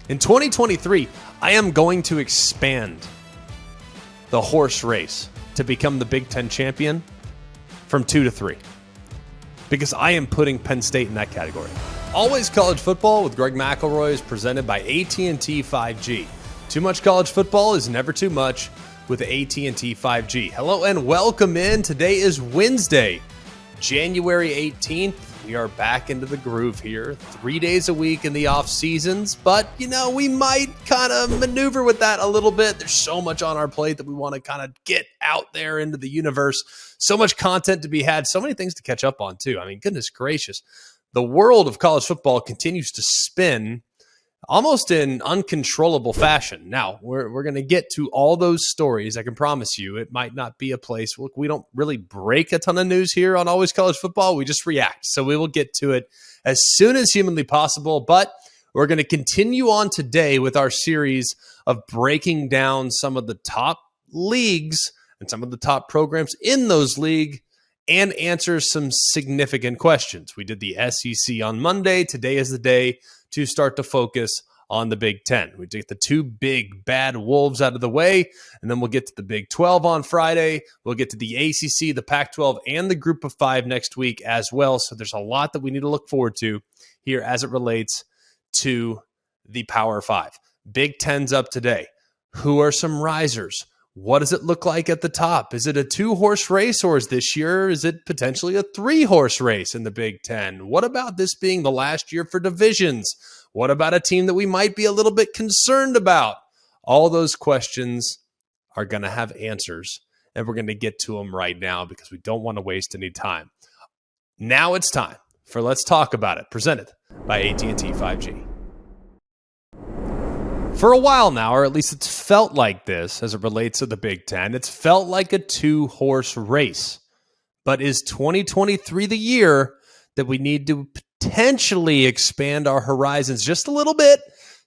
In 2023, I am going to expand the horse race to become the Big Ten champion from 2 to 3 because I am putting Penn State in that category. Always College Football with Greg McElroy is presented by AT&T 5G. Too much college football is never too much with AT&T 5G. Hello and welcome in. Today is Wednesday, January 18th. We are back into the groove here, 3 days a week in the off seasons, but we might kind of maneuver with that a little bit. There's so much on our plate that we want to kind of get out there into the universe. So much content to be had, so many things to catch up on too. I mean, goodness gracious. The world of college football continues to spin almost in uncontrollable fashion. Now, we're going to get to all those stories. I can promise you it might not be a place. Look, we don't really break a ton of news here on Always College Football. We just react. So we will get to it as soon as humanly possible. But we're going to continue on today with our series of breaking down some of the top leagues and some of the top programs in those leagues and answer some significant questions. We did the SEC on Monday. Today is the day to start to focus on the Big Ten. We take the two big bad wolves out of the way, and then we'll get to the Big 12 on Friday. We'll get to the ACC, the Pac-12, and the Group of Five next week as well. So there's a lot that we need to look forward to here as it relates to the Power Five. Big Ten's up today. Who are some risers? What does it look like at the top? Is it a 2-horse race, or is it potentially a 3-horse race in the Big Ten? What about this being the last year for divisions? What about a team that we might be a little bit concerned about? All those questions are going to have answers, and we're going to get to them right now because we don't want to waste any time. Now it's time for Let's Talk About It, presented by AT&T 5G. For a while now, or at least it's felt like this as it relates to the Big Ten, it's felt like a 2-horse race. But is 2023 the year that we need to potentially expand our horizons just a little bit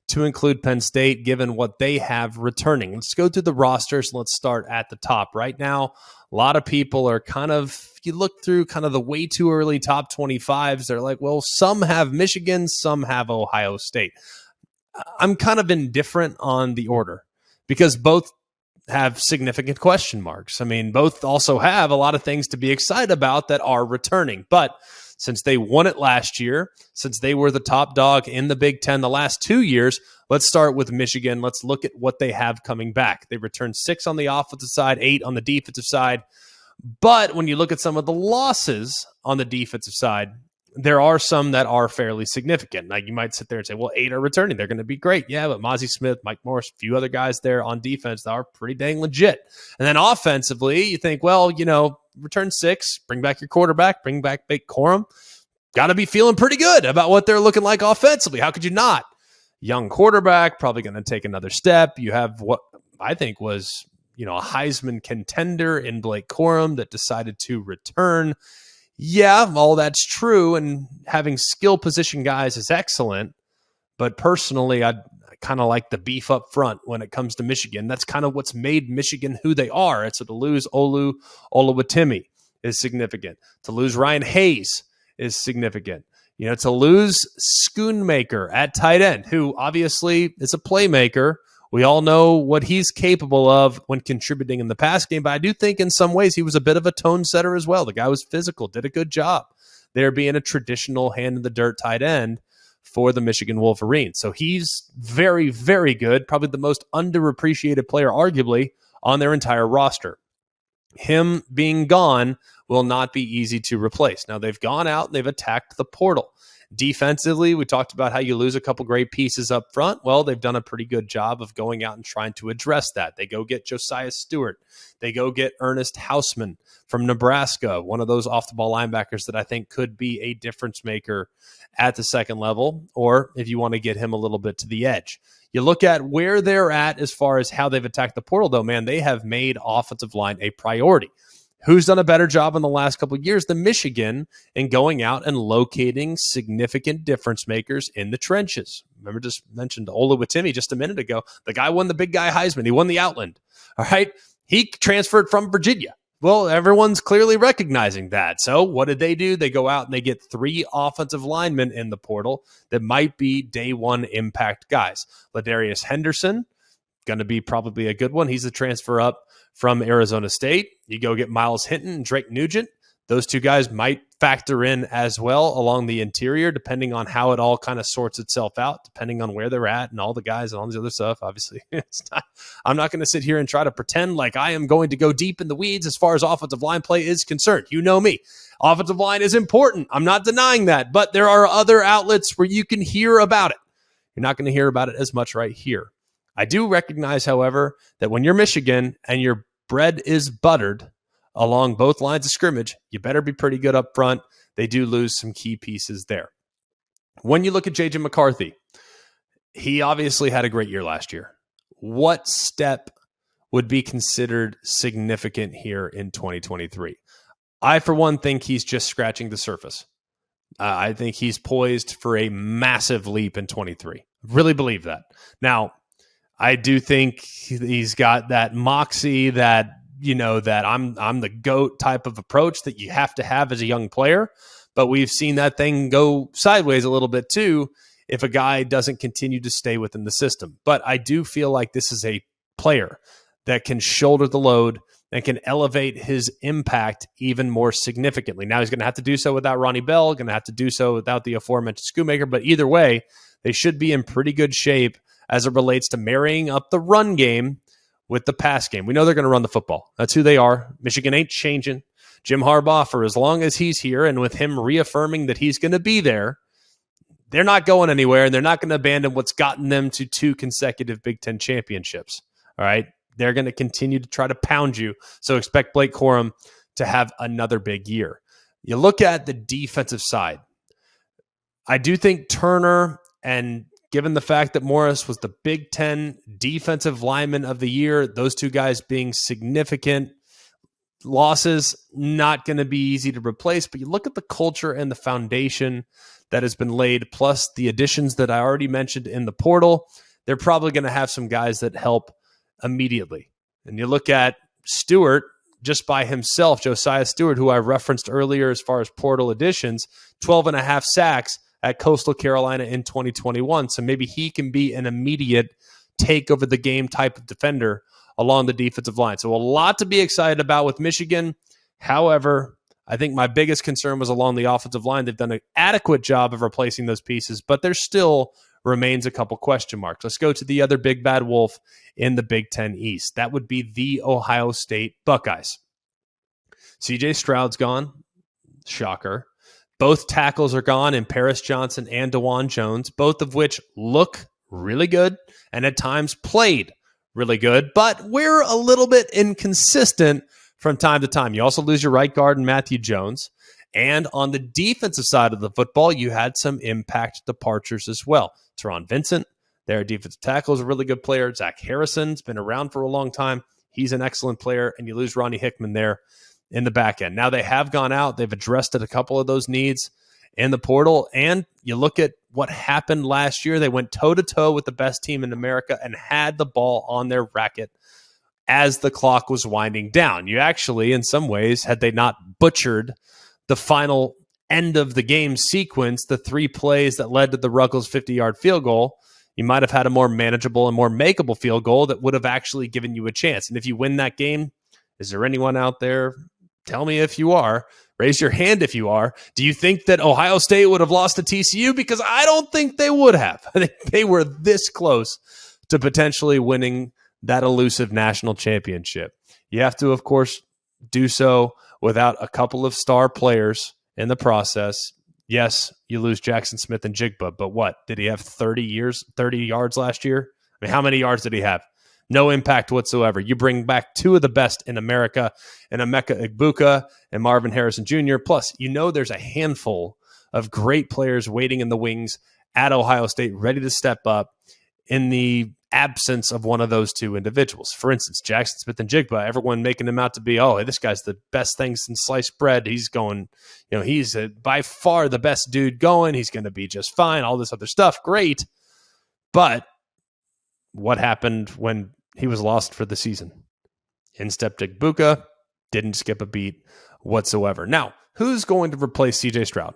to include Penn State, given what they have returning? Let's go through the rosters. Let's start at the top. Right now, a lot of people are if you look through kind of the way too early top 25s, they're like, well, some have Michigan, some have Ohio State. I'm kind of indifferent on the order because both have significant question marks. I mean, both also have a lot of things to be excited about that are returning. But since they won it last year, since they were the top dog in the Big Ten the last 2 years, let's start with Michigan. Let's look at what they have coming back. They returned 6 on the offensive side, 8 on the defensive side. But when you look at some of the losses on the defensive side, there are some that are fairly significant. Like you might sit there and say, well, 8 are returning. They're going to be great. Yeah, but Mozzie Smith, Mike Morris, a few other guys there on defense that are pretty dang legit. And then offensively, you think, well, return 6, bring back your quarterback, bring back Big Corum. Got to be feeling pretty good about what they're looking like offensively. How could you not? Young quarterback, probably going to take another step. You have what I think was, a Heisman contender in Blake Corum that decided to return. Yeah, all that's true, and having skill position guys is excellent, but personally, I kind of like the beef up front when it comes to Michigan. That's kind of what's made Michigan who they are. And so to lose Oluwatimi is significant. To lose Ryan Hayes is significant. To lose Schoonmaker at tight end, who obviously is a playmaker. We all know what he's capable of when contributing in the pass game, but I do think in some ways he was a bit of a tone setter as well. The guy was physical, did a good job there being a traditional hand-in-the-dirt tight end for the Michigan Wolverines. So he's very, very good, probably the most underappreciated player arguably on their entire roster. Him being gone will not be easy to replace. Now, they've gone out and they've attacked the portal. Defensively, we talked about how you lose a couple great pieces up front. Well, they've done a pretty good job of going out and trying to address that. They go get Josiah Stewart. They go get Ernest Hausman from Nebraska, one of those off-the-ball linebackers that I think could be a difference maker at the second level, or if you want to get him a little bit to the edge. You look at where they're at as far as how they've attacked the portal, though, man, they have made offensive line a priority. Who's done a better job in the last couple of years than Michigan in going out and locating significant difference makers in the trenches? Remember, just mentioned Oluwatimi just a minute ago. The guy won the big guy Heisman. He won the Outland. All right. He transferred from Virginia Well, everyone's clearly recognizing that. So what did they do? They go out and they get 3 offensive linemen in the portal that might be day one impact guys. Ladarius Henderson, going to be probably a good one. He's a transfer up from Arizona State. You go get Miles Hinton and Drake Nugent. Those 2 guys might factor in as well along the interior, depending on how it all kind of sorts itself out, depending on where they're at and all the guys and all this other stuff. Obviously, I'm not going to sit here and try to pretend like I am going to go deep in the weeds as far as offensive line play is concerned. You know me. Offensive line is important. I'm not denying that, but there are other outlets where you can hear about it. You're not going to hear about it as much right here. I do recognize, however, that when you're Michigan and your bread is buttered along both lines of scrimmage, you better be pretty good up front. They do lose some key pieces there. When you look at J.J. McCarthy, he obviously had a great year last year. What step would be considered significant here in 2023? I, for one, think he's just scratching the surface. I think he's poised for a massive leap in 23. Really believe that. Now, I do think he's got that moxie, that, you know, that I'm the GOAT type of approach that you have to have as a young player. But we've seen that thing go sideways a little bit too if a guy doesn't continue to stay within the system. But I do feel like this is a player that can shoulder the load and can elevate his impact even more significantly. Now he's going to have to do so without Ronnie Bell, going to have to do so without the aforementioned Schoonmaker. But either way, they should be in pretty good shape as it relates to marrying up the run game with the pass game. We know they're going to run the football. That's who they are. Michigan ain't changing. Jim Harbaugh, for as long as he's here, and with him reaffirming that he's going to be there, they're not going anywhere, and they're not going to abandon what's gotten them to 2 consecutive Big Ten championships. All right? They're going to continue to try to pound you, so expect Blake Corum to have another big year. You look at the defensive side. I do think Turner, and given the fact that Morris was the Big Ten defensive lineman of the year, those 2 guys being significant losses, not going to be easy to replace. But you look at the culture and the foundation that has been laid, plus the additions that I already mentioned in the portal, they're probably going to have some guys that help immediately. And you look at Stewart just by himself, Josiah Stewart, who I referenced earlier as far as portal additions, 12.5 sacks at Coastal Carolina in 2021. So maybe he can be an immediate take over the game type of defender along the defensive line. So a lot to be excited about with Michigan. However, I think my biggest concern was along the offensive line. They've done an adequate job of replacing those pieces, but there still remains a couple question marks. Let's go to the other big bad wolf in the Big Ten East. That would be the Ohio State Buckeyes. CJ Stroud's gone. Shocker. Both tackles are gone in Paris Johnson and DeJuan Jones, both of which look really good and at times played really good, but we're a little bit inconsistent from time to time. You also lose your right guard in Matthew Jones. And on the defensive side of the football, you had some impact departures as well. Teron Vincent, their defensive tackle, is a really good player. Zach Harrison's been around for a long time. He's an excellent player. And you lose Ronnie Hickman there in the back end. Now they have gone out. They've addressed a couple of those needs in the portal. And you look at what happened last year. They went toe-to-toe with the best team in America and had the ball on their racket as the clock was winding down. You actually, in some ways, had they not butchered the final end of the game sequence, the 3 plays that led to the Ruggles 50-yard field goal, you might have had a more manageable and more makeable field goal that would have actually given you a chance. And if you win that game, is there anyone out there? Tell me if you are. Raise your hand if you are. Do you think that Ohio State would have lost to TCU? Because I don't think they would have. I think they were this close to potentially winning that elusive national championship. You have to, of course, do so without a couple of star players in the process. Yes, you lose Jackson Smith and Jigba, but what? Did he have 30 yards last year? I mean, how many yards did he have? No impact whatsoever. You bring back 2 of the best in America, and Emeka Egbuka and Marvin Harrison Jr. Plus, you know there's a handful of great players waiting in the wings at Ohio State, ready to step up in the absence of one of those 2 individuals. For instance, Jackson Smith and Jigba, everyone making him out to be, oh, this guy's the best thing since sliced bread. He's going, he's by far the best dude going. He's going to be just fine. All this other stuff. Great. But what happened when he was lost for the season? In stepped Egbuka. Didn't skip a beat whatsoever. Now, who's going to replace CJ Stroud?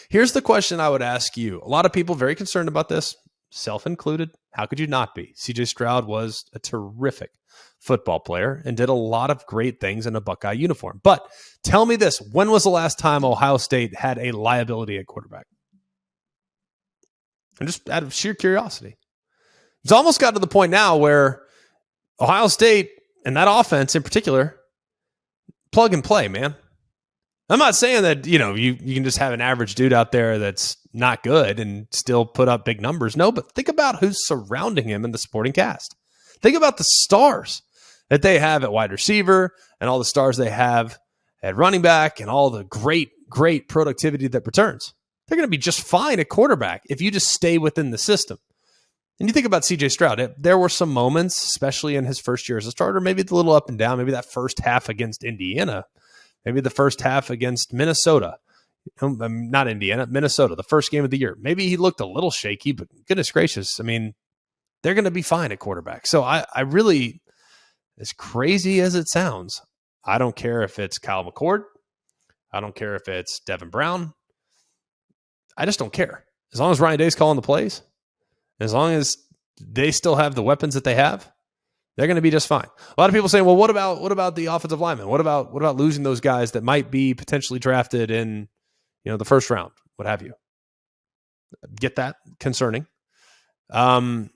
Here's the question I would ask you. A lot of people very concerned about this, self included. How could you not be? CJ Stroud was a terrific football player and did a lot of great things in a Buckeye uniform. But tell me this, when was the last time Ohio State had a liability at quarterback? And just out of sheer curiosity. It's almost got to the point now where Ohio State and that offense in particular, plug and play, man. I'm not saying that, you can just have an average dude out there that's not good and still put up big numbers. No, but think about who's surrounding him in the supporting cast. Think about the stars that they have at wide receiver and all the stars they have at running back and all the great productivity that returns. They're going to be just fine at quarterback if you just stay within the system. And you think about CJ Stroud, there were some moments, especially in his first year as a starter, maybe it's a little up and down, maybe that first half against Indiana, maybe the first half against Minnesota, not Indiana, Minnesota, the first game of the year. Maybe he looked a little shaky, but goodness gracious, I mean, they're going to be fine at quarterback. So I really, as crazy as it sounds, I don't care if it's Kyle McCord. I don't care if it's Devin Brown. I just don't care. As long as Ryan Day's calling the plays, as long as they still have the weapons that they have, they're going to be just fine. A lot of people saying, well, what about the offensive linemen? What about losing those guys that might be potentially drafted in, the first round, what have you? Get that? Concerning. But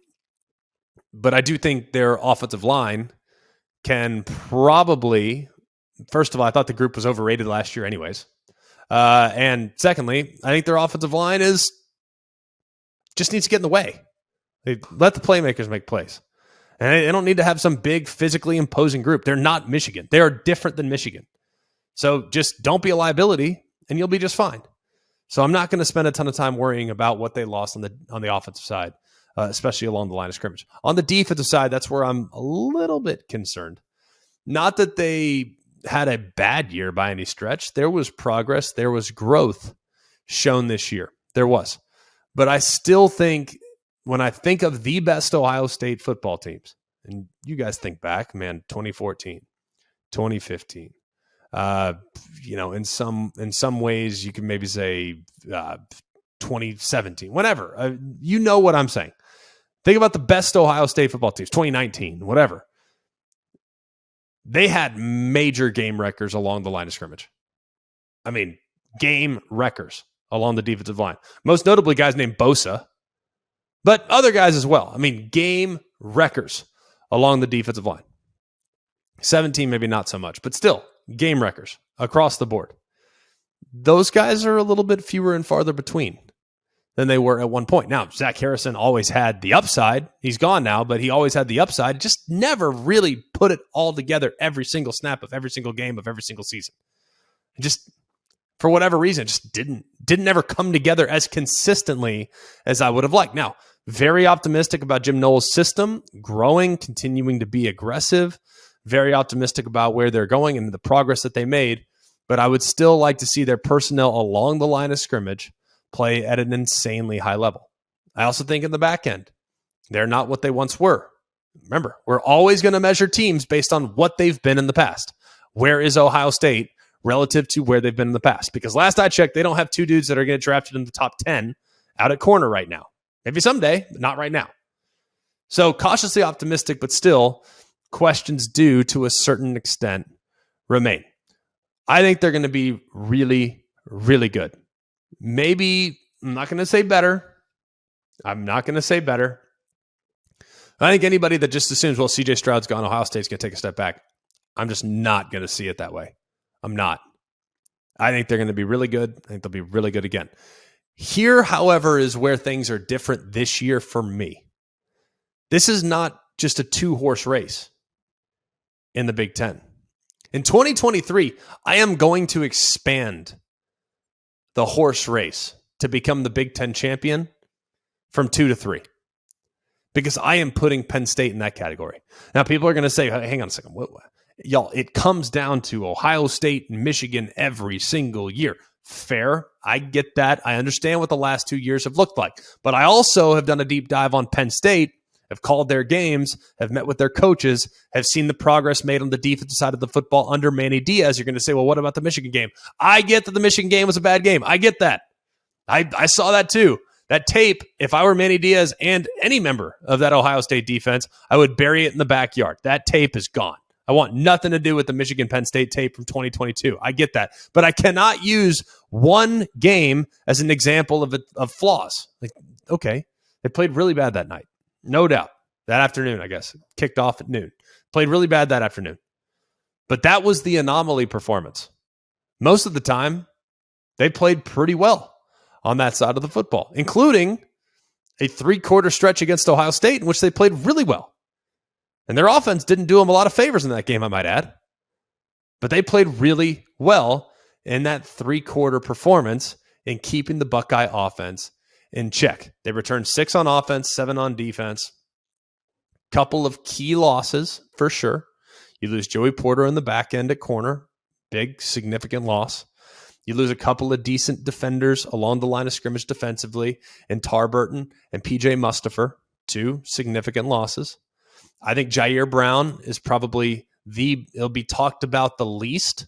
I do think their offensive line can probably, first of all, I thought the group was overrated last year anyways. And secondly, I think their offensive line just needs to get in the way. They let the playmakers make plays. And they don't need to have some big physically imposing group. They're not Michigan. They are different than Michigan. So just don't be a liability and you'll be just fine. So I'm not going to spend a ton of time worrying about what they lost on the offensive side, especially along the line of scrimmage. On the defensive side, that's where I'm a little bit concerned. Not that they had a bad year by any stretch. There was progress. There was growth shown this year. There was. But I still think when I think of the best Ohio State football teams, and you guys think back, man, 2014, 2015, in some ways you can maybe say 2017, whatever. You know what I'm saying. Think about the best Ohio State football teams, 2019, whatever. They had major game wreckers along the line of scrimmage. I mean, game wreckers along the defensive line. Most notably guys named Bosa, but other guys as well. I mean, game wreckers along the defensive line. 17, maybe not so much, but still game wreckers across the board. Those guys are a little bit fewer and farther between than they were at one point. Now, Zach Harrison always had the upside. He's gone now, but he always had the upside. Just never really put it all together every single snap of every single game of every single season. Just for whatever reason, just didn't ever come together as consistently as I would have liked. Now, very optimistic about Jim Knowles' system, growing, continuing to be aggressive. Very optimistic about where they're going and the progress that they made. But I would still like to see their personnel along the line of scrimmage play at an insanely high level. I also think in the back end, they're not what they once were. Remember, we're always going to measure teams based on what they've been in the past. Where is Ohio State relative to where they've been in the past? Because last I checked, they don't have two dudes that are going to get drafted in the top 10 out at corner right now. Maybe someday, but not right now. So cautiously optimistic, but still questions do to a certain extent remain. I think they're going to be really, really good. Maybe, I'm not going to say better. I think anybody that just assumes, well, CJ Stroud's gone, Ohio State's going to take a step back. I'm just not going to see it that way. I'm not. I think they're going to be really good. I think they'll be really good again. Here, however, is where things are different this year for me. This is not just a two-horse race in the Big Ten. In 2023, I am going to expand the horse race to become the Big Ten champion from 2 to 3. Because I am putting Penn State in that category. Now, people are going to say, hey, hang on a second. What? Y'all, it comes down to Ohio State and Michigan every single year. Fair. I get that. I understand what the last 2 years have looked like. But I also have done a deep dive on Penn State have called their games, have met with their coaches, have seen the progress made on the defensive side of the football under Manny Diaz. You're going to say, well, what about the Michigan game? I get that the Michigan game was a bad game. I get that. I saw that too. That tape, if I were Manny Diaz and any member of that Ohio State defense, I would bury it in the backyard. That tape is gone. I want nothing to do with the Michigan-Penn State tape from 2022. I get that. But I cannot use one game as an example of flaws. Like, okay, they played really bad that night. No doubt. That afternoon, I guess. Kicked off at noon. Played really bad that afternoon. But that was the anomaly performance. Most of the time, they played pretty well on that side of the football, including a 3-quarter stretch against Ohio State in which they played really well. And their offense didn't do them a lot of favors in that game, I might add. But they played really well in that 3-quarter performance in keeping the Buckeye offense in check. They returned 6 on offense, 7 on defense. Couple of key losses, for sure. You lose Joey Porter in the back end at corner. Big, significant loss. You lose a couple of decent defenders along the line of scrimmage defensively in Tarburton and P.J. Mustipher. 2 significant losses. I think Jair Brown is probably it'll be talked about the least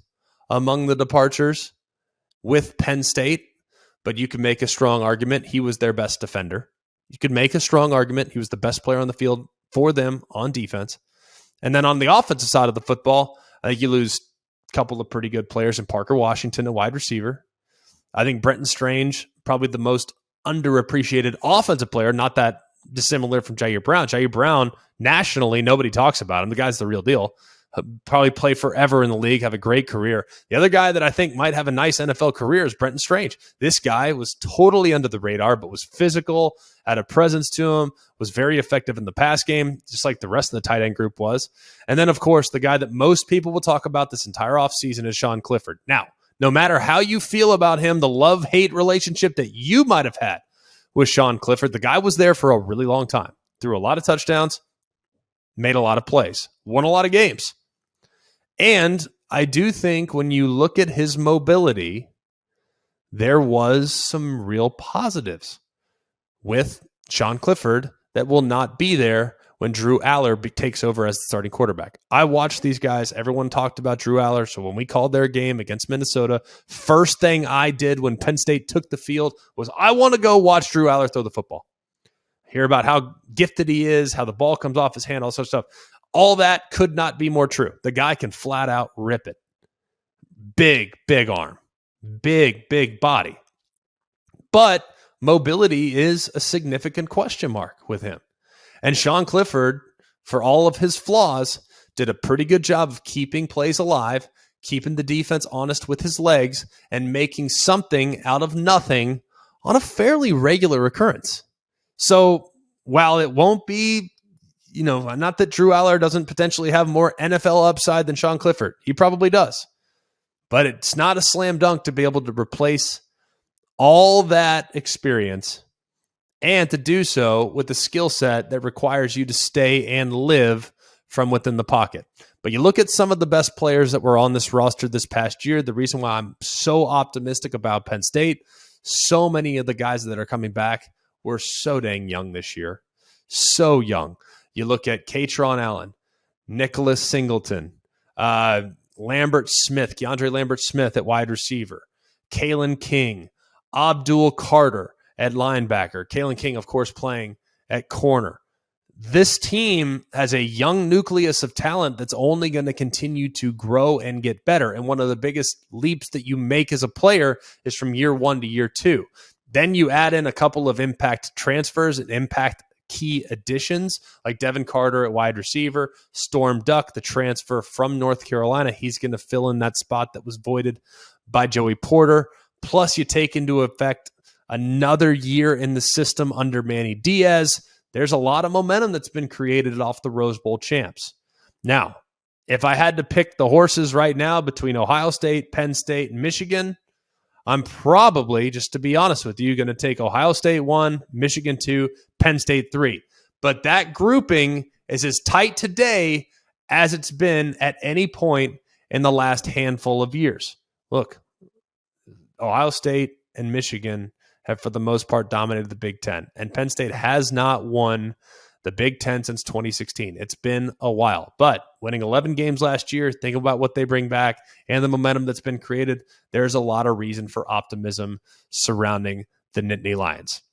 among the departures with Penn State, but you can make a strong argument he was their best defender. You could make a strong argument he was the best player on the field for them on defense. And then on the offensive side of the football, I think you lose a couple of pretty good players in Parker Washington, a wide receiver. I think Brenton Strange, probably the most underappreciated offensive player, not that dissimilar from Jair Brown. Jair Brown, nationally, nobody talks about him. The guy's the real deal. Probably play forever in the league, have a great career. The other guy that I think might have a nice NFL career is Brenton Strange. This guy was totally under the radar, but was physical, had a presence to him, was very effective in the pass game, just like the rest of the tight end group was. And then, of course, the guy that most people will talk about this entire offseason is Sean Clifford. Now, no matter how you feel about him, the love-hate relationship that you might have had with Sean Clifford, the guy was there for a really long time, threw a lot of touchdowns, made a lot of plays, won a lot of games. And I do think when you look at his mobility, there was some real positives with Sean Clifford that will not be there when Drew Aller takes over as the starting quarterback. I watched these guys. Everyone talked about Drew Aller. So when we called their game against Minnesota, first thing I did when Penn State took the field was I want to go watch Drew Aller throw the football. Hear about how gifted he is, how the ball comes off his hand, all sorts of stuff. All that could not be more true. The guy can flat out rip it. Big, big arm. Big, big body. But mobility is a significant question mark with him. And Sean Clifford, for all of his flaws, did a pretty good job of keeping plays alive, keeping the defense honest with his legs, and making something out of nothing on a fairly regular occurrence. So while it won't be, not that Drew Aller doesn't potentially have more NFL upside than Sean Clifford. He probably does. But it's not a slam dunk to be able to replace all that experience and to do so with a skill set that requires you to stay and live from within the pocket. But you look at some of the best players that were on this roster this past year, the reason why I'm so optimistic about Penn State, so many of the guys that are coming back were so dang young this year. So young. You look at Katron Allen, Nicholas Singleton, Lambert Smith, Keandre Lambert Smith at wide receiver, Kalen King, Abdul Carter at linebacker. Kalen King, of course, playing at corner. This team has a young nucleus of talent that's only going to continue to grow and get better. And one of the biggest leaps that you make as a player is from year 1 to year 2. Then you add in a couple of impact transfers and impact key additions like Devin Carter at wide receiver, Storm Duck, the transfer from North Carolina. He's going to fill in that spot that was voided by Joey Porter. Plus you take into effect another year in the system under Manny Diaz. There's a lot of momentum that's been created off the Rose Bowl champs. Now, if I had to pick the horses right now between Ohio State, Penn State, and Michigan, I'm probably, just to be honest with you, going to take Ohio State 1, Michigan 2, Penn State 3. But that grouping is as tight today as it's been at any point in the last handful of years. Look, Ohio State and Michigan have, for the most part, dominated the Big Ten. And Penn State has not won the the Big Ten since 2016. It's been a while, but winning 11 games last year, think about what they bring back and the momentum that's been created. There's a lot of reason for optimism surrounding the Nittany Lions.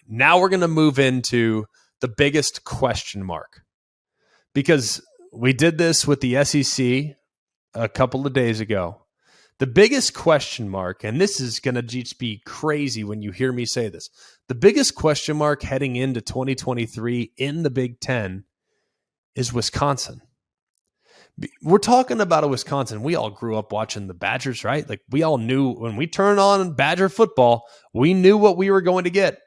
Now we're going to move into the biggest question mark, because we did this with the SEC a couple of days ago. The biggest question mark, and this is going to just be crazy when you hear me say this, the biggest question mark heading into 2023 in the Big Ten is Wisconsin. We're talking about a Wisconsin. We all grew up watching the Badgers, right? Like, we all knew when we turned on Badger football, we knew what we were going to get.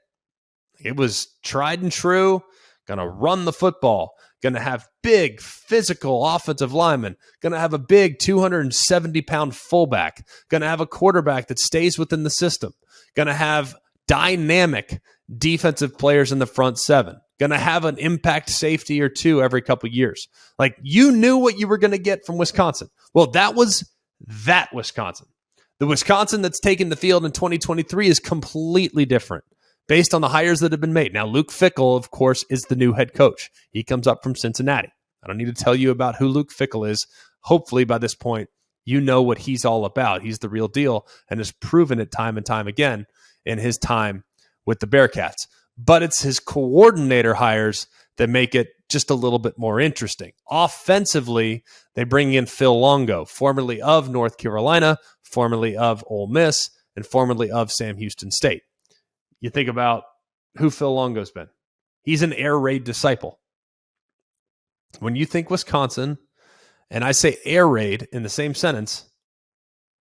It was tried and true, going to run the football, going to have big physical offensive linemen, going to have a big 270-pound fullback, going to have a quarterback that stays within the system, going to have dynamic defensive players in the front seven, going to have an impact safety or two every couple years. Like, you knew what you were going to get from Wisconsin. Well, that was that Wisconsin. The Wisconsin that's taken the field in 2023 is completely different, based on the hires that have been made. Now, Luke Fickell, of course, is the new head coach. He comes up from Cincinnati. I don't need to tell you about who Luke Fickell is. Hopefully, by this point, you know what he's all about. He's the real deal and has proven it time and time again in his time with the Bearcats. But it's his coordinator hires that make it just a little bit more interesting. Offensively, they bring in Phil Longo, formerly of North Carolina, formerly of Ole Miss, and formerly of Sam Houston State. You think about who Phil Longo's been. He's an air raid disciple. When you think Wisconsin, and I say air raid in the same sentence,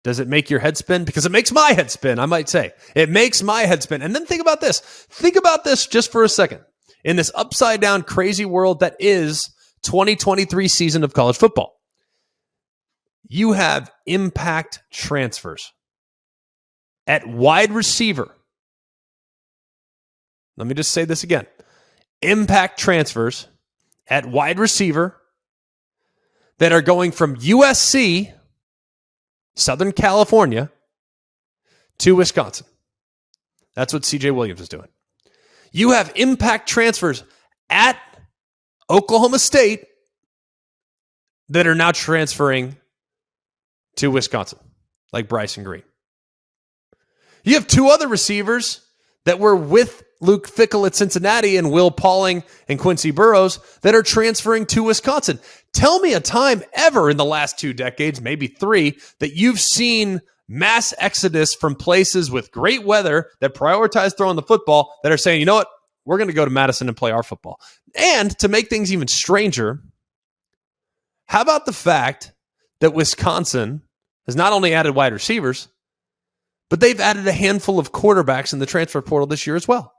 does it make your head spin? Because it makes my head spin, I might say. It makes my head spin. And then think about this. Think about this just for a second. In this upside down crazy world that is 2023 season of college football, you have impact transfers at wide receiver. Let me just say this again. Impact transfers at wide receiver that are going from USC, Southern California, to Wisconsin. That's what CJ Williams is doing. You have impact transfers at Oklahoma State that are now transferring to Wisconsin, like Bryson Green. You have two other receivers that were with Luke Fickell at Cincinnati and Will Pauling and Quincy Burrows that are transferring to Wisconsin. Tell me a time ever in the last 2 decades, maybe 3, that you've seen mass exodus from places with great weather that prioritize throwing the football that are saying, you know what, we're going to go to Madison and play our football. And to make things even stranger, how about the fact that Wisconsin has not only added wide receivers, but they've added a handful of quarterbacks in the transfer portal this year as well.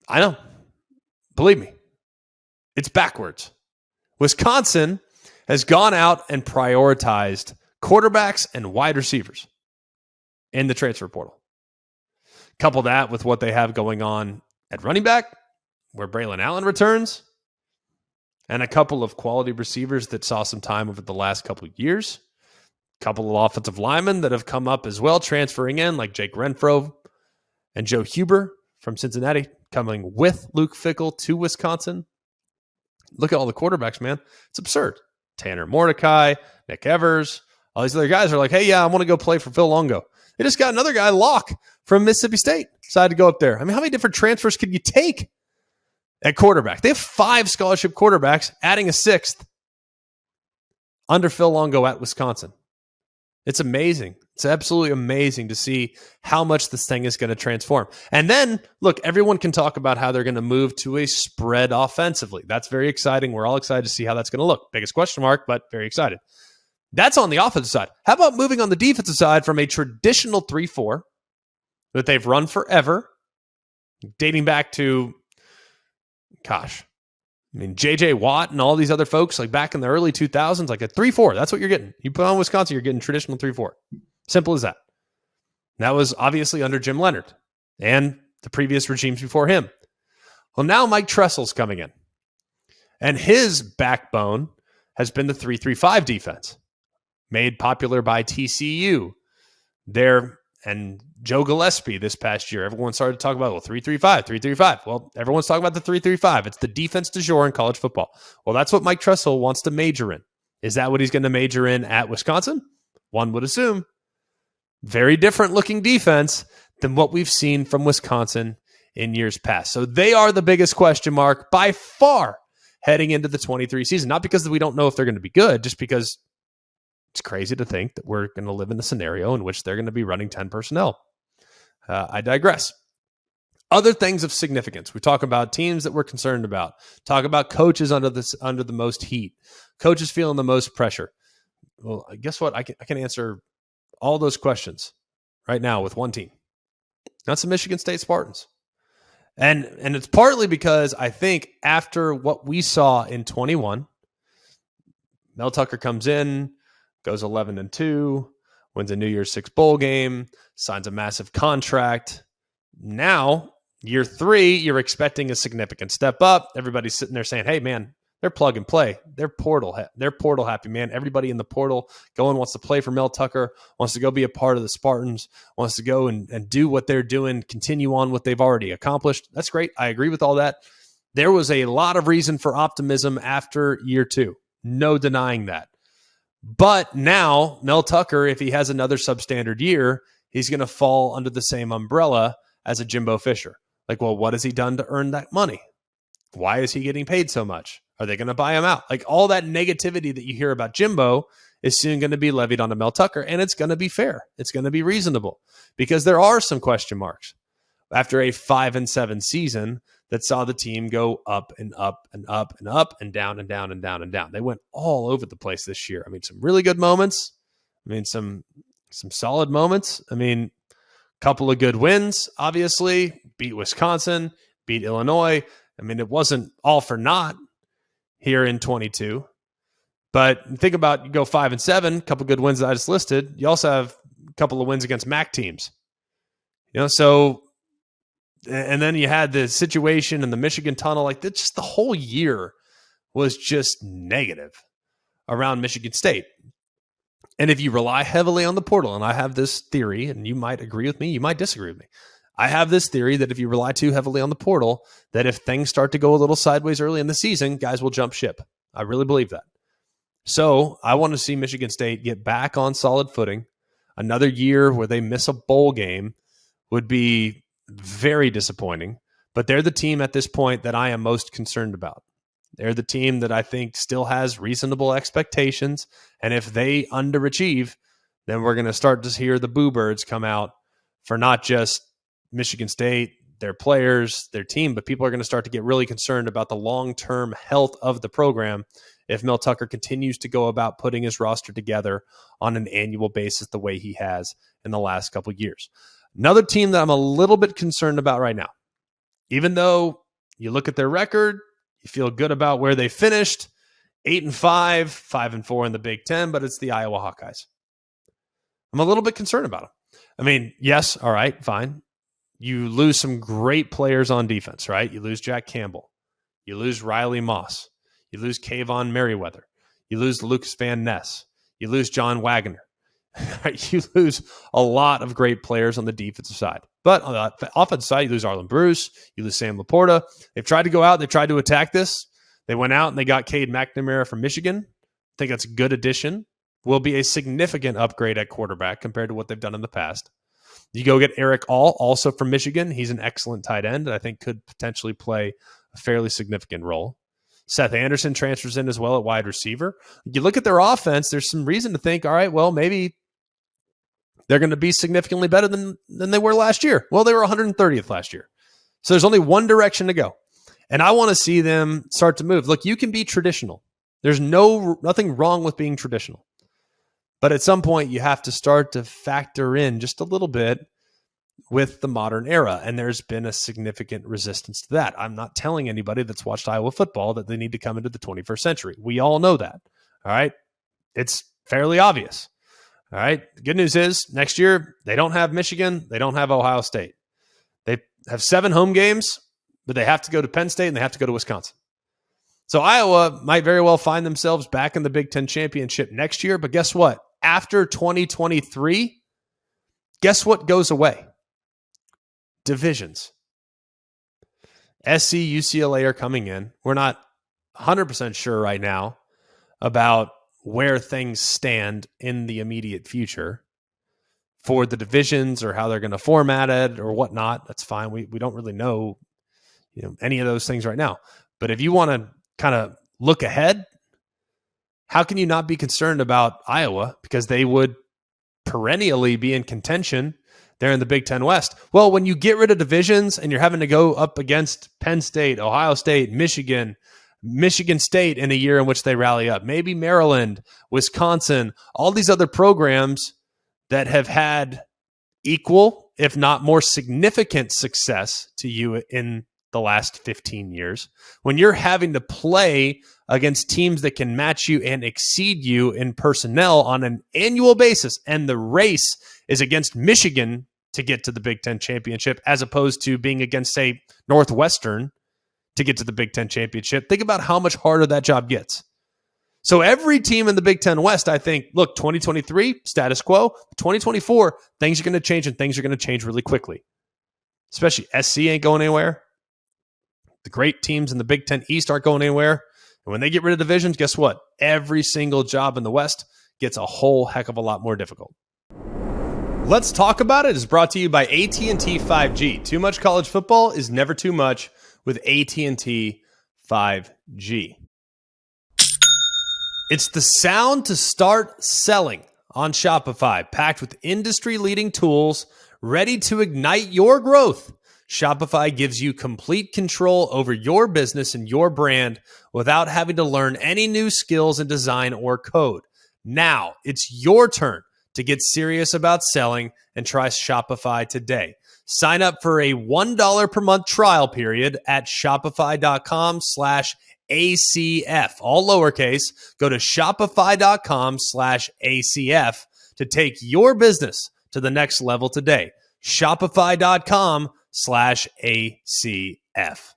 I know. Believe me. It's backwards. Wisconsin has gone out and prioritized quarterbacks and wide receivers in the transfer portal. Couple that with what they have going on at running back, where Braylon Allen returns, and a couple of quality receivers that saw some time over the last couple of years. Couple of offensive linemen that have come up as well, transferring in, like Jake Renfro and Joe Huber from Cincinnati, coming with Luke Fickell to Wisconsin. Look at all the quarterbacks, man. It's absurd. Tanner Mordecai, Nick Evers, all these other guys are like, hey, yeah, I want to go play for Phil Longo. They just got another guy, Locke, from Mississippi State, decided to go up there. I mean, how many different transfers could you take at quarterback? They have 5 scholarship quarterbacks, adding a 6th under Phil Longo at Wisconsin. It's amazing. It's absolutely amazing to see how much this thing is going to transform. And then, look, everyone can talk about how they're going to move to a spread offensively. That's very exciting. We're all excited to see how that's going to look. Biggest question mark, but very excited. That's on the offensive side. How about moving on the defensive side from a traditional 3-4 that they've run forever, dating back to, J.J. Watt and all these other folks, like back in the early 2000s, like a 3-4. That's what you're getting. You put on Wisconsin, you're getting traditional 3-4. Simple as that. That was obviously under Jim Leonard and the previous regimes before him. Well, now Mike Tressel's coming in. And his backbone has been the 3-3-5 defense, made popular by TCU. Their And Joe Gillespie this past year, everyone started to talk about, 3-3-5, 3-3-5. Well, everyone's talking about the 3-3-5. It's the defense du jour in college football. Well, that's what Mike Tressel wants to major in. Is that what he's going to major in at Wisconsin? One would assume. Very different looking defense than what we've seen from Wisconsin in years past. So they are the biggest question mark by far heading into the 23 season. Not because we don't know if they're going to be good, just because it's crazy to think that we're going to live in a scenario in which they're going to be running 10 personnel. I digress. Other things of significance. We talk about teams that we're concerned about. Talk about coaches under the most heat. Coaches feeling the most pressure. Well, guess what? I can answer all those questions right now with one team. That's the Michigan State Spartans. And it's partly because I think after what we saw in 21, Mel Tucker comes in, goes 11-2, wins a New Year's Six bowl game, signs a massive contract. Now, year 3, you're expecting a significant step up. Everybody's sitting there saying, hey, man, they're plug and play. They're portal happy, man. Everybody in the portal wants to play for Mel Tucker, wants to go be a part of the Spartans, wants to go and do what they're doing, continue on what they've already accomplished. That's great. I agree with all that. There was a lot of reason for optimism after year 2. No denying that. But now, Mel Tucker, if he has another substandard year, he's going to fall under the same umbrella as a Jimbo Fisher. Like, well, what has he done to earn that money? Why is he getting paid so much? Are they going to buy him out? Like, all that negativity that you hear about Jimbo is soon going to be levied onto Mel Tucker, and it's going to be fair. It's going to be reasonable because there are some question marks after a 5-7 season that saw the team go up and up and up and up and down and down and down and down. They went all over the place this year. I mean, some really good moments. I mean, some solid moments. I mean, a couple of good wins, obviously. Beat Wisconsin, beat Illinois. I mean, it wasn't all for naught here in 22. But think about, you go 5-7, a couple good wins that I just listed. You also have a couple of wins against MAC teams. So... And then you had the situation in the Michigan tunnel. Like, just the whole year was just negative around Michigan State. And if you rely heavily on the portal, and I have this theory, and you might agree with me, you might disagree with me. I have this theory that if you rely too heavily on the portal, that if things start to go a little sideways early in the season, guys will jump ship. I really believe that. So I want to see Michigan State get back on solid footing. Another year where they miss a bowl game would be very disappointing, but they're the team at this point that I am most concerned about. They're the team that I think still has reasonable expectations, and if they underachieve, then we're going to start to hear the boo birds come out for not just Michigan State, their players, their team, but people are going to start to get really concerned about the long-term health of the program if Mel Tucker continues to go about putting his roster together on an annual basis the way he has in the last couple of years. Another team that I'm a little bit concerned about right now, even though you look at their record, you feel good about where they finished, 8-5, 5-4 in the Big Ten, but it's the Iowa Hawkeyes. I'm a little bit concerned about them. I mean, yes, all right, fine. You lose some great players on defense, right? You lose Jack Campbell. You lose Riley Moss. You lose Kayvon Merriweather. You lose Lucas Van Ness. You lose John Wagner. You lose a lot of great players on the defensive side. But on the offensive side, you lose Arlen Bruce, you lose Sam Laporta. They've tried to go out, they tried to attack this. They went out and they got Cade McNamara from Michigan. I think that's a good addition. Will be a significant upgrade at quarterback compared to what they've done in the past. You go get Eric All, also from Michigan. He's an excellent tight end that I think could potentially play a fairly significant role. Seth Anderson transfers in as well at wide receiver. You look at their offense, there's some reason to think, all right, well, maybe they're going to be significantly better than they were last year. Well, they were 130th last year. So there's only one direction to go. And I want to see them start to move. Look, you can be traditional. There's nothing wrong with being traditional. But at some point, you have to start to factor in just a little bit with the modern era. And there's been a significant resistance to that. I'm not telling anybody that's watched Iowa football that they need to come into the 21st century. We all know that. All right. It's fairly obvious. All right. The good news is next year, they don't have Michigan. They don't have Ohio State. They have 7 home games, but they have to go to Penn State and they have to go to Wisconsin. So Iowa might very well find themselves back in the Big Ten championship next year. But guess what? After 2023, Guess what goes away? Divisions. SC, UCLA are coming in. We're not 100% sure right now about where things stand in the immediate future for the divisions or how they're going to format it or whatnot. That's fine. We don't really know, any of those things right now. But if you want to kind of look ahead, how can you not be concerned about Iowa? Because they would perennially be in contention there in the Big Ten West. Well, when you get rid of divisions and you're having to go up against Penn State, Ohio State, Michigan State in a year in which they rally up, maybe Maryland, Wisconsin, all these other programs that have had equal, if not more significant success to you in the last 15 years, when you're having to play against teams that can match you and exceed you in personnel on an annual basis, and the race is against Michigan to get to the Big Ten championship as opposed to being against, say, Northwestern to get to the Big Ten championship, think about how much harder that job gets. So every team in the Big Ten West, I think, look, 2023, status quo. 2024, things are going to change, and things are going to change really quickly. Especially SC ain't going anywhere. The great teams in the Big Ten East aren't going anywhere. And when they get rid of divisions, guess what? Every single job in the West gets a whole heck of a lot more difficult. Let's Talk About It is brought to you by AT&T 5G. Too much college football is never too much with AT&T 5G. It's the sound to start selling on Shopify, packed with industry-leading tools ready to ignite your growth. Shopify gives you complete control over your business and your brand without having to learn any new skills in design or code. Now, it's your turn to get serious about selling and try Shopify today. Sign up for a $1 per month trial period at shopify.com/ACF, all lowercase. Go to shopify.com/ACF to take your business to the next level today. Shopify.com/ACF.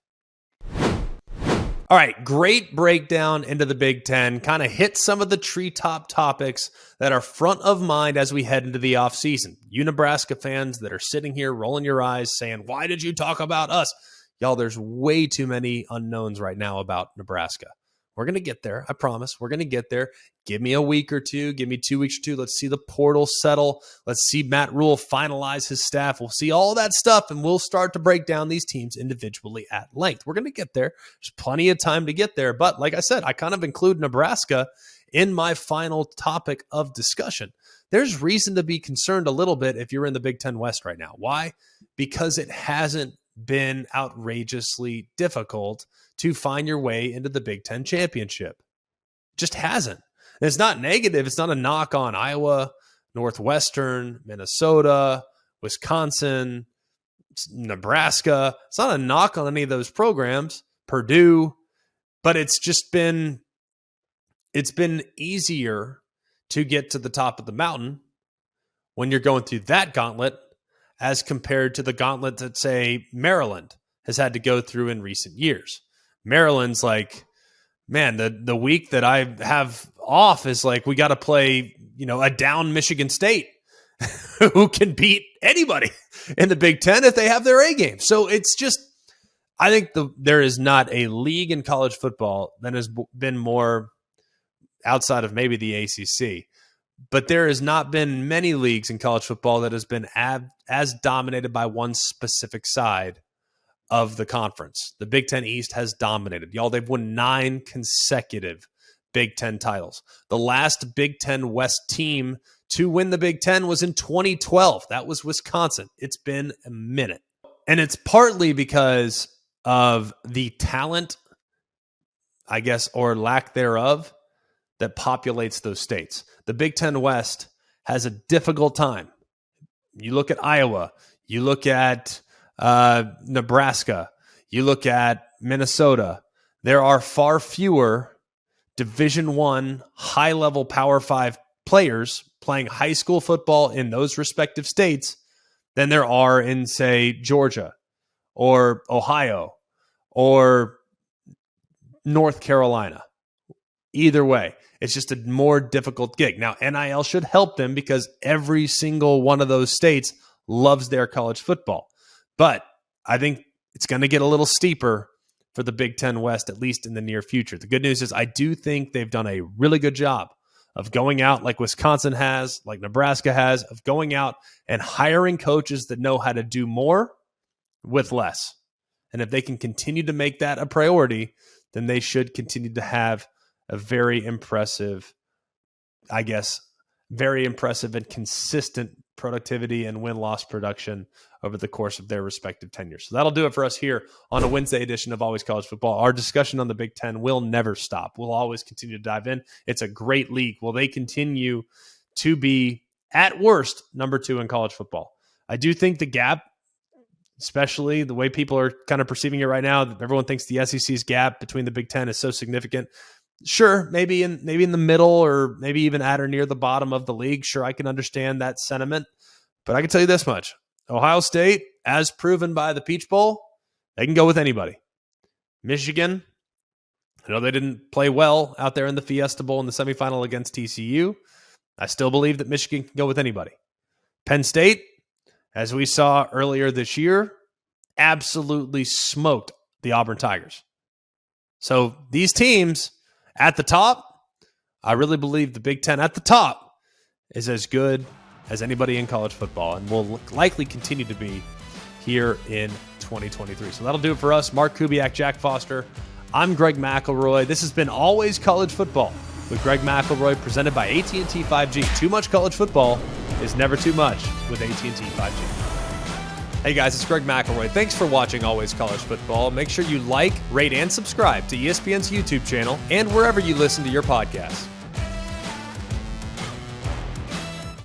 All right, great breakdown into the Big Ten. Kind of hit some of the treetop topics that are front of mind as we head into the offseason. You Nebraska fans that are sitting here rolling your eyes saying, why did you talk about us? Y'all, there's way too many unknowns right now about Nebraska. We're going to get there. I promise. We're going to get there. Give me a week or two. Give me 2 weeks or two. Let's see the portal settle. Let's see Matt Rhule finalize his staff. We'll see all that stuff, and we'll start to break down these teams individually at length. We're going to get there. There's plenty of time to get there. But like I said, I kind of include Nebraska in my final topic of discussion. There's reason to be concerned a little bit if you're in the Big Ten West right now. Why? Because it hasn't been outrageously difficult to find your way into the Big Ten championship. Just hasn't. And it's not negative. It's not a knock on Iowa, Northwestern, Minnesota, Wisconsin, Nebraska. It's not a knock on any of those programs, Purdue, but it's been easier to get to the top of the mountain when you're going through that gauntlet as compared to the gauntlet that, say, Maryland has had to go through in recent years. Maryland's like, man, the week that I have off is like, we got to play, a down Michigan State who can beat anybody in the Big Ten if they have their A game. So it's just, I think there is not a league in college football that has been more outside of maybe the ACC, but there has not been many leagues in college football that has been as dominated by one specific side of the conference. The Big Ten East has dominated. Y'all, they've won 9 consecutive Big Ten titles. The last Big Ten West team to win the Big Ten was in 2012. That was Wisconsin. It's been a minute. And it's partly because of the talent, I guess, or lack thereof, that populates those states. The Big Ten West has a difficult time. You look at Iowa, you look at Nebraska, you look at Minnesota, there are far fewer Division I high-level Power 5 players playing high school football in those respective states than there are in, say, Georgia or Ohio or North Carolina, Either way, it's just a more difficult gig. Now, NIL should help them because every single one of those states loves their college football. But I think it's going to get a little steeper for the Big Ten West, at least in the near future. The good news is I do think they've done a really good job of going out like Wisconsin has, like Nebraska has, of going out and hiring coaches that know how to do more with less. And if they can continue to make that a priority, then they should continue to have a very impressive and consistent productivity and win-loss production over the course of their respective tenures. So that'll do it for us here on a Wednesday edition of Always College Football. Our discussion on the Big Ten will never stop. We'll always continue to dive in. It's a great league. Will they continue to be, at worst, number 2 in college football? I do think the gap, especially the way people are kind of perceiving it right now, that everyone thinks the SEC's gap between the Big Ten is so significant. Sure, maybe in the middle or maybe even at or near the bottom of the league. Sure, I can understand that sentiment. But I can tell you this much. Ohio State, as proven by the Peach Bowl, they can go with anybody. Michigan, I know they didn't play well out there in the Fiesta Bowl in the semifinal against TCU. I still believe that Michigan can go with anybody. Penn State, as we saw earlier this year, absolutely smoked the Auburn Tigers. So these teams at the top, I really believe the Big Ten at the top is as good as anybody in college football and will likely continue to be here in 2023. So that'll do it for us. Mark Kubiak, Jack Foster. I'm Greg McElroy. This has been Always College Football with Greg McElroy, presented by AT&T 5G. Too much college football is never too much with AT&T 5G. Hey guys, it's Greg McElroy. Thanks for watching Always College Football. Make sure you like, rate, and subscribe to ESPN's YouTube channel and wherever you listen to your podcasts.